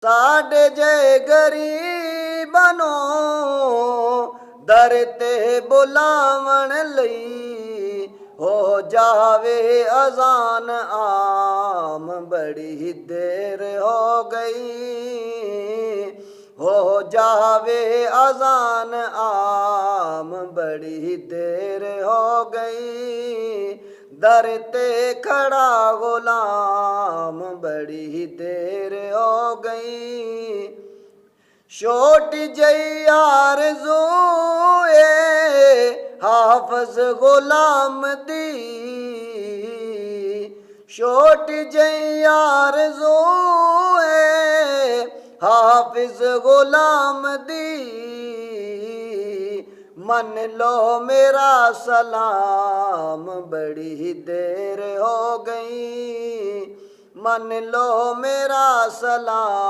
साढ़े जे गरीबां नूं दर ते बुलावण लई हो जावे अजान आम बड़ी देर हो गई हो जावे अजान आम बड़ी देर हो गई दर ते खड़ा गुलाम बड़ी देर हो गई छोटी जई आरज़ू ए हाफ़िज़ गुलाम दी छोटी जई आरज़ू ए हाफ़िज़ गुलाम दी मन लो मेरा सलाम बड़ी देर हो गई मन लो मेरा सलाम।